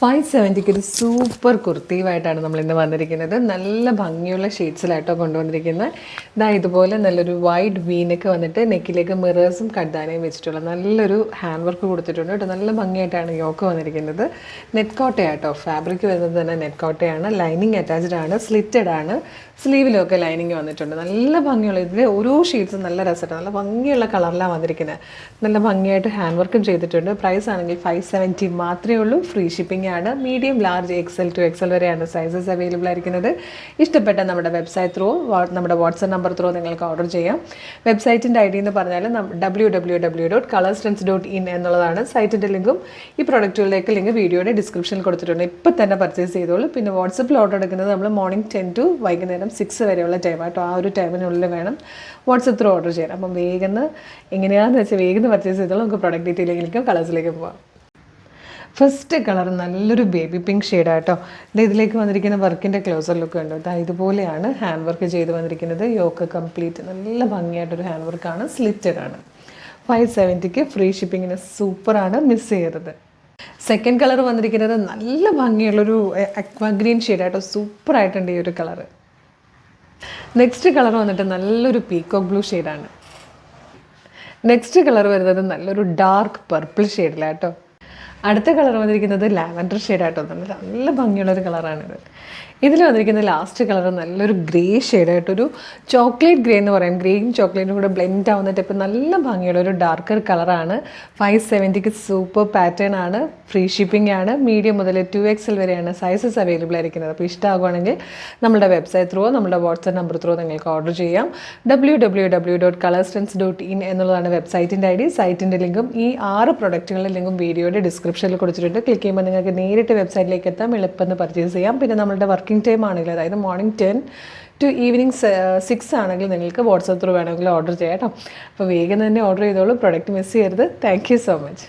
570ക്ക് ഒരു സൂപ്പർ കുർത്തീവായിട്ടാണ് നമ്മൾ ഇന്ന് വന്നിരിക്കുന്നത്. നല്ല ഭംഗിയുള്ള ഷെയ്ഡ്സിലായിട്ടോ കൊണ്ടുവന്നിരിക്കുന്നത്. ഇതുപോലെ നല്ലൊരു വൈഡ് വീനൊക്കെ വന്നിട്ട് നെക്കിലേക്ക് മിറേഴ്സും കഡ്ദാനയും വെച്ചിട്ടുള്ള നല്ലൊരു ഹാൻഡ് വർക്ക് കൊടുത്തിട്ടുണ്ട് കേട്ടോ. നല്ല ഭംഗിയായിട്ടാണ് യോക്ക് വന്നിരിക്കുന്നത്. നെറ്റ് കോട്ടയാട്ടോ, ഫാബ്രിക് വരുന്നത് തന്നെ നെറ്റ് കോട്ടയാണ്. ലൈനിങ് അറ്റാച്ച്ഡ് ആണ്, സ്ലിറ്റഡ് ആണ്. സ്ലീവിലൊക്കെ ലൈനിങ് വന്നിട്ടുണ്ട്. നല്ല ഭംഗിയുള്ള ഇതിൽ ഓരോ ഷെയ്ഡ്സും നല്ല രസമായിട്ട് നല്ല ഭംഗിയുള്ള കളറിലാണ് വന്നിരിക്കുന്നത്. നല്ല ഭംഗിയായിട്ട് ഹാൻഡ് വർക്കും ചെയ്തിട്ടുണ്ട്. പ്രൈസ് ആണെങ്കിൽ 570 മാത്രമേ ഉള്ളൂ. ഫ്രീ ഷിപ്പിംഗ് ആണ്. Medium, large, XL to XL വരെയാണ് സൈസസ് അവൈലബിൾ ആയിരിക്കുന്നത്. ഇഷ്ടപ്പെട്ട നമ്മുടെ വെബ്സൈറ്റ് ത്രൂ, നമ്മുടെ വാട്സ്ആപ്പ് നമ്പർ ത്രൂ നിങ്ങൾക്ക് ഓർഡർ ചെയ്യാം. വെബ്സൈറ്റിൻ്റെ ID എന്ന് പറഞ്ഞാൽ www.colorstrends.in എന്നുള്ളതാണ്. സൈറ്റിൻ്റെ ലിങ്കും ഈ പ്രൊഡക്റ്റുകളിലേക്ക് ലിങ്ക് വീഡിയോയുടെ ഡിസ്ക്രിപ്ഷനിൽ കൊടുത്തിട്ടുണ്ട്. ഇപ്പം തന്നെ പർച്ചേസ് ചെയ്തോളൂ. പിന്നെ വാട്സപ്പിൽ ഓർഡർ എടുക്കുന്നത് നമ്മൾ മോർണിംഗ് 10 to വൈകുന്നേരം 6 വരെയുള്ള ടൈമായിട്ടോ. ആ ഒരു ടൈമിനുള്ളിൽ വേണം വാട്സപ്പ് ത്രൂ ഓർഡർ ചെയ്യാൻ. അപ്പം വേഗം എങ്ങനെയാണെന്ന് വെച്ചാൽ വേഗം പർച്ചേസ് ചെയ്തോളൂ. നമുക്ക് പ്രൊഡക്റ്റ് ഡീറ്റെയിലേക്കും കളേഴ്സിലേക്കും പോവാം. ഫസ്റ്റ് കളർ നല്ലൊരു ബേബി പിങ്ക് ഷെയ്ഡായിട്ടോ. ഇതിലേക്ക് വന്നിരിക്കുന്ന വർക്കിൻ്റെ ക്ലോസർ ലുക്ക് ഉണ്ട്. ഇതുപോലെയാണ് ഹാൻഡ് വർക്ക് ചെയ്ത് വന്നിരിക്കുന്നത്. യോക്ക് കംപ്ലീറ്റ് നല്ല ഭംഗിയായിട്ടൊരു ഹാൻഡ് വർക്കാണ്, സ്ലിറ്റഡ് ആണ്. 570ക്ക് ഫ്രീ ഷിപ്പിങ്ങിന് സൂപ്പറാണ്, മിസ് ചെയ്യരുത്. സെക്കൻഡ് കളർ വന്നിരിക്കുന്നത് നല്ല ഭംഗിയുള്ളൊരു അക്വാ ഗ്രീൻ ഷെയ്ഡായിട്ടോ. സൂപ്പറായിട്ടുണ്ട് ഈ ഒരു കളറ്. നെക്സ്റ്റ് കളർ വന്നിട്ട് നല്ലൊരു പീക്കോക്ക് ബ്ലൂ ഷെയ്ഡാണ്. നെക്സ്റ്റ് കളർ വരുന്നത് നല്ലൊരു ഡാർക്ക് പർപ്പിൾ ഷെയ്ഡിലാട്ടോ. അടുത്ത കളർ വന്നിരിക്കുന്നത് ലാവൻഡർ ഷെയ്ഡായിട്ടോ. നല്ല ഭംഗിയുള്ളൊരു കളറാണിത്. ഇതിൽ വന്നിരിക്കുന്ന ലാസ്റ്റ് കളർ നല്ലൊരു ഗ്രേ ഷെയ്ഡായിട്ടൊരു ചോക്ലേറ്റ് ഗ്രേ എന്ന് പറയാം. ഗ്രേയും ചോക്ലേറ്റും കൂടെ ബ്ലെൻഡ് ആവുന്ന ടൈപ്പ് നല്ല ഭംഗിയുള്ളൊരു ഡാർക്കർ കളറാണ്. 570ക്ക് സൂപ്പർ പാറ്റേൺ ആണ്. ഫ്രീ ഷിപ്പിംഗ് ആണ്. മീഡിയം മുതൽ 2XL വരെയാണ് സൈസസ് അവൈലബിൾ ആയിരിക്കുന്നത്. അപ്പോൾ ഇഷ്ടമാകുകയാണെങ്കിൽ നമ്മുടെ വെബ്സൈറ്റ് ത്രൂ, നമ്മുടെ വാട്സ്ആപ്പ് നമ്പർ ത്രൂ നിങ്ങൾക്ക് ഓർഡർ ചെയ്യാം. www.colorstrends.in എന്നുള്ളതാണ് വെബ്സൈറ്റിൻ്റെ ID. സൈറ്റിൻ്റെ ലിങ്കും ഈ 6 പ്രൊഡക്റ്റുകളുടെ ലിങ്കും വീഡിയോയുടെ ഡിസ്ക്രിപ്ഷനിൽ കൊടുത്തിട്ടുണ്ട്. ക്ലിക്ക് ചെയ്യുമ്പോൾ നിങ്ങൾക്ക് നേരിട്ട് വെബ്സൈറ്റിലേക്ക് എത്താം, എളുപ്പം പർച്ചേസ് ചെയ്യാം. പിന്നെ നമ്മളുടെ വർക്കിംഗ് ടൈം ആണെങ്കിൽ, അതായത് മോർണിംഗ് 10 to ഈവനിങ് 6 ആണെങ്കിൽ നിങ്ങൾക്ക് വാട്സപ്പ് ത്രൂ വേണമെങ്കിൽ ഓർഡർ ചെയ്യാം കേട്ടോ. അപ്പോൾ വേഗം തന്നെ ഓർഡർ ചെയ്തോളൂ. പ്രൊഡക്റ്റ് മിസ് ചെയ്യരുത്. Thank you so much.